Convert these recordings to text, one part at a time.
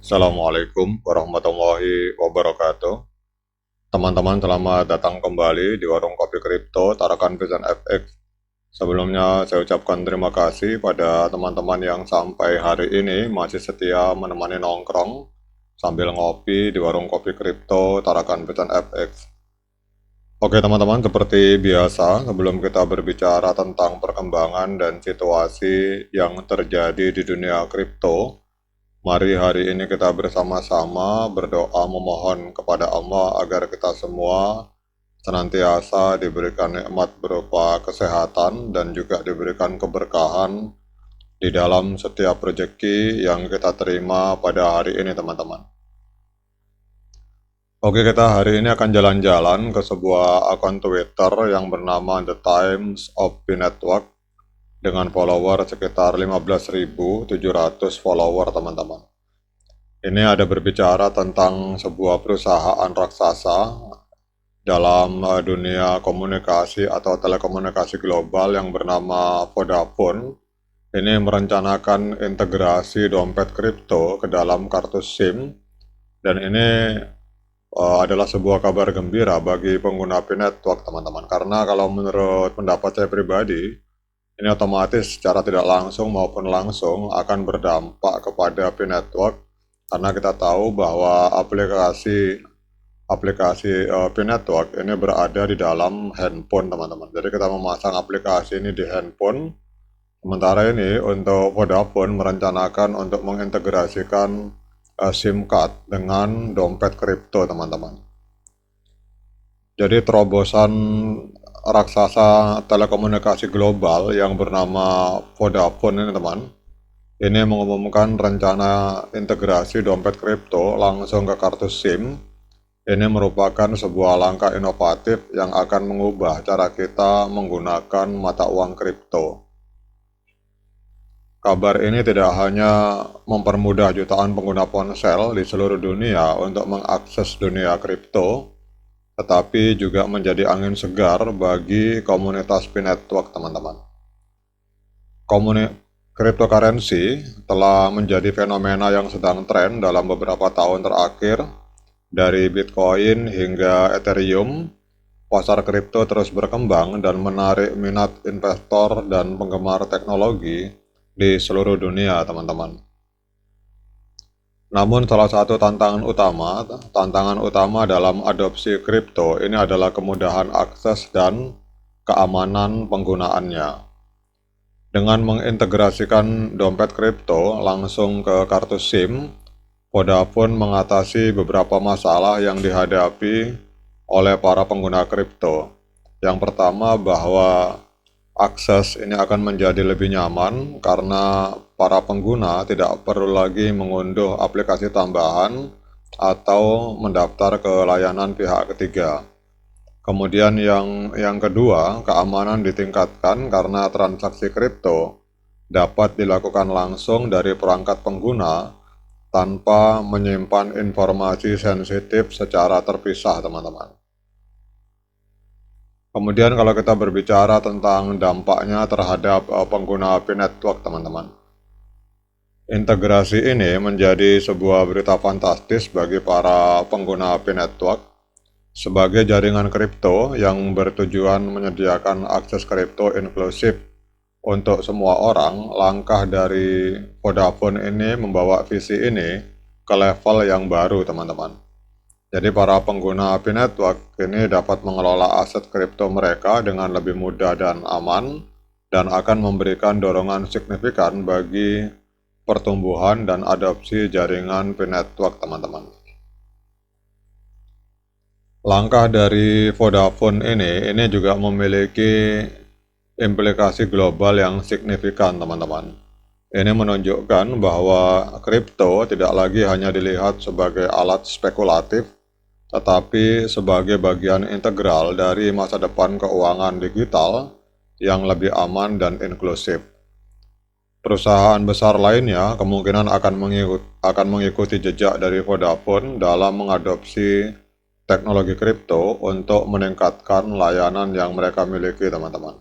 Assalamualaikum warahmatullahi wabarakatuh. Teman-teman, selamat datang kembali di Warung Kopi Kripto Tarakan Vision FX. Sebelumnya saya ucapkan terima kasih pada teman-teman yang sampai hari ini masih setia menemani nongkrong sambil ngopi di Warung Kopi Kripto Tarakan Vision FX. Oke teman-teman, seperti biasa, sebelum kita berbicara tentang perkembangan dan situasi yang terjadi di dunia kripto, mari hari ini kita bersama-sama berdoa memohon kepada Allah agar kita semua senantiasa diberikan nikmat berupa kesehatan dan juga diberikan keberkahan di dalam setiap rezeki yang kita terima pada hari ini teman-teman. Oke, kita hari ini akan jalan-jalan ke sebuah akun Twitter yang bernama The Times of P Network dengan follower sekitar 15.700 follower teman-teman. Ini ada berbicara tentang sebuah perusahaan raksasa dalam dunia komunikasi atau telekomunikasi global yang bernama Vodafone. Ini merencanakan integrasi dompet kripto ke dalam kartu SIM, dan ini adalah sebuah kabar gembira bagi pengguna P-Network teman-teman, karena kalau menurut pendapat saya pribadi, ini otomatis secara tidak langsung maupun langsung akan berdampak kepada P-Network, karena kita tahu bahwa aplikasi P-Network ini berada di dalam handphone teman-teman. Jadi kita memasang aplikasi ini di handphone. Sementara ini untuk Vodafone merencanakan untuk mengintegrasikan SIM card dengan dompet kripto teman-teman. Jadi terobosan raksasa telekomunikasi global yang bernama Vodafone ini teman, ini mengumumkan rencana integrasi dompet kripto langsung ke kartu SIM. Ini merupakan sebuah langkah inovatif yang akan mengubah cara kita menggunakan mata uang kripto. Kabar ini tidak hanya mempermudah jutaan pengguna ponsel di seluruh dunia untuk mengakses dunia kripto, tetapi juga menjadi angin segar bagi komunitas P-Network teman-teman. Cryptocurrency telah menjadi fenomena yang sedang tren dalam beberapa tahun terakhir. Dari Bitcoin hingga Ethereum, pasar kripto terus berkembang dan menarik minat investor dan penggemar teknologi di seluruh dunia, teman-teman. Namun salah satu tantangan utama dalam adopsi kripto ini adalah kemudahan akses dan keamanan penggunaannya. Dengan mengintegrasikan dompet kripto langsung ke kartu SIM, Vodafone mengatasi beberapa masalah yang dihadapi oleh para pengguna kripto. Yang pertama, bahwa akses ini akan menjadi lebih nyaman karena para pengguna tidak perlu lagi mengunduh aplikasi tambahan atau mendaftar ke layanan pihak ketiga. Kemudian yang kedua, keamanan ditingkatkan karena transaksi kripto dapat dilakukan langsung dari perangkat pengguna tanpa menyimpan informasi sensitif secara terpisah, teman-teman. Kemudian kalau kita berbicara tentang dampaknya terhadap pengguna P-Network, teman-teman. Integrasi ini menjadi sebuah berita fantastis bagi para pengguna P-Network. Sebagai jaringan kripto yang bertujuan menyediakan akses kripto inklusif untuk semua orang, langkah dari Vodafone ini membawa visi ini ke level yang baru, teman-teman. Jadi para pengguna P-Network ini dapat mengelola aset kripto mereka dengan lebih mudah dan aman, dan akan memberikan dorongan signifikan bagi pertumbuhan dan adopsi jaringan P-Network, teman-teman. Langkah dari Vodafone ini juga memiliki implikasi global yang signifikan, teman-teman. Ini menunjukkan bahwa kripto tidak lagi hanya dilihat sebagai alat spekulatif, tetapi sebagai bagian integral dari masa depan keuangan digital yang lebih aman dan inklusif. Perusahaan besar lainnya kemungkinan akan mengikuti jejak dari Vodafone dalam mengadopsi teknologi kripto untuk meningkatkan layanan yang mereka miliki, teman-teman.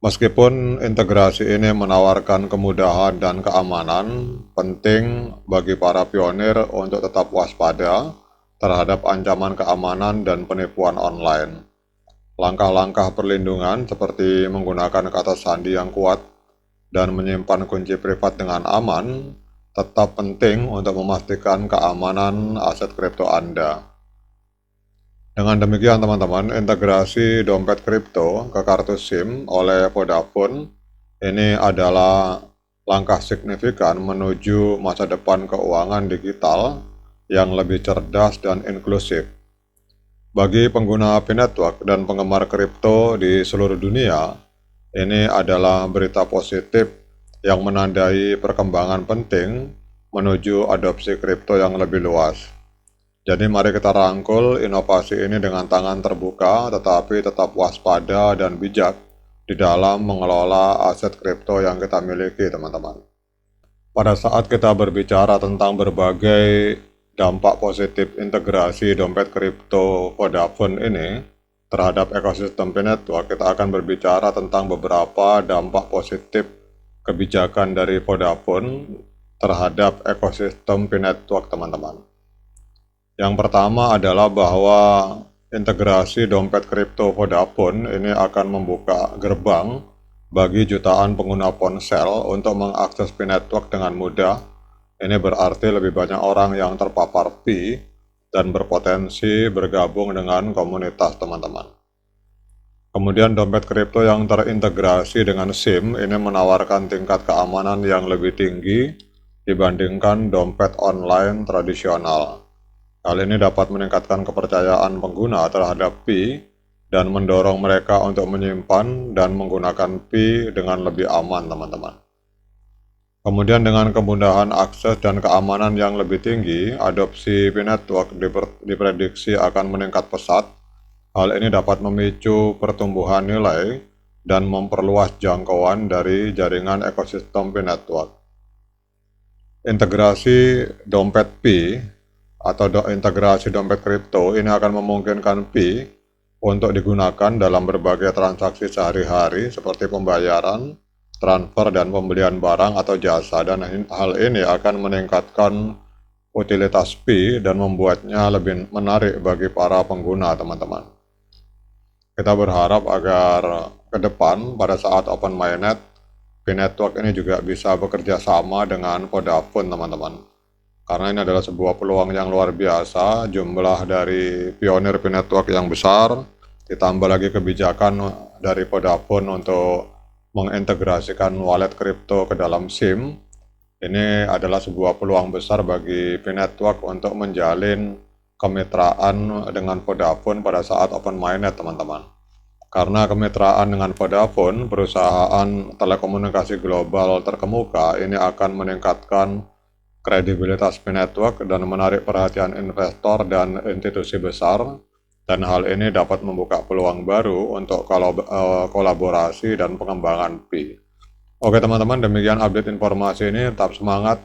Meskipun integrasi ini menawarkan kemudahan dan keamanan, penting bagi para pionir untuk tetap waspada terhadap ancaman keamanan dan penipuan online. Langkah-langkah perlindungan seperti menggunakan kata sandi yang kuat dan menyimpan kunci privat dengan aman tetap penting untuk memastikan keamanan aset kripto Anda. Dengan demikian teman-teman, integrasi dompet kripto ke kartu SIM oleh Vodafone ini adalah langkah signifikan menuju masa depan keuangan digital yang lebih cerdas dan inklusif. Bagi pengguna P-Network dan penggemar kripto di seluruh dunia, ini adalah berita positif yang menandai perkembangan penting menuju adopsi kripto yang lebih luas. Jadi mari kita rangkul inovasi ini dengan tangan terbuka, tetapi tetap waspada dan bijak di dalam mengelola aset kripto yang kita miliki, teman-teman. Pada saat kita berbicara tentang berbagai dampak positif integrasi dompet kripto Vodafone ini terhadap ekosistem P-Network, kita akan berbicara tentang beberapa dampak positif kebijakan dari Vodafone terhadap ekosistem P-Network, teman-teman. Yang pertama adalah bahwa integrasi dompet kripto Vodafone ini akan membuka gerbang bagi jutaan pengguna ponsel untuk mengakses P-Network dengan mudah. Ini berarti lebih banyak orang yang terpapar Pi dan berpotensi bergabung dengan komunitas, teman-teman. Kemudian dompet kripto yang terintegrasi dengan SIM ini menawarkan tingkat keamanan yang lebih tinggi dibandingkan dompet online tradisional. Hal ini dapat meningkatkan kepercayaan pengguna terhadap Pi dan mendorong mereka untuk menyimpan dan menggunakan Pi dengan lebih aman, teman-teman. Kemudian dengan kemudahan akses dan keamanan yang lebih tinggi, adopsi P-Network diprediksi akan meningkat pesat. Hal ini dapat memicu pertumbuhan nilai dan memperluas jangkauan dari jaringan ekosistem P-Network. Integrasi dompet Pi atau integrasi dompet kripto ini akan memungkinkan Pi untuk digunakan dalam berbagai transaksi sehari-hari seperti pembayaran, transfer, dan pembelian barang atau jasa, dan hal ini akan meningkatkan utilitas Pi dan membuatnya lebih menarik bagi para pengguna, teman-teman. Kita berharap agar ke depan pada saat open mainnet, P-Network ini juga bisa bekerja sama dengan Vodafone, teman-teman. Karena ini adalah sebuah peluang yang luar biasa, jumlah dari pionir P-Network yang besar, ditambah lagi kebijakan dari Vodafone untuk mengintegrasikan wallet kripto ke dalam SIM. Ini adalah sebuah peluang besar bagi P-Network untuk menjalin kemitraan dengan Vodafone pada saat open mainnet, teman-teman. Karena kemitraan dengan Vodafone, perusahaan telekomunikasi global terkemuka, ini akan meningkatkan kredibilitas P-Network dan menarik perhatian investor dan institusi besar, dan hal ini dapat membuka peluang baru untuk kolaborasi dan pengembangan Pi. Oke teman-teman, demikian update informasi ini. Tetap semangat,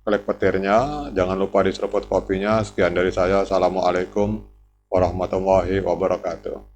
klik petirnya, jangan lupa diseruput kopinya. Sekian dari saya, Assalamualaikum warahmatullahi wabarakatuh.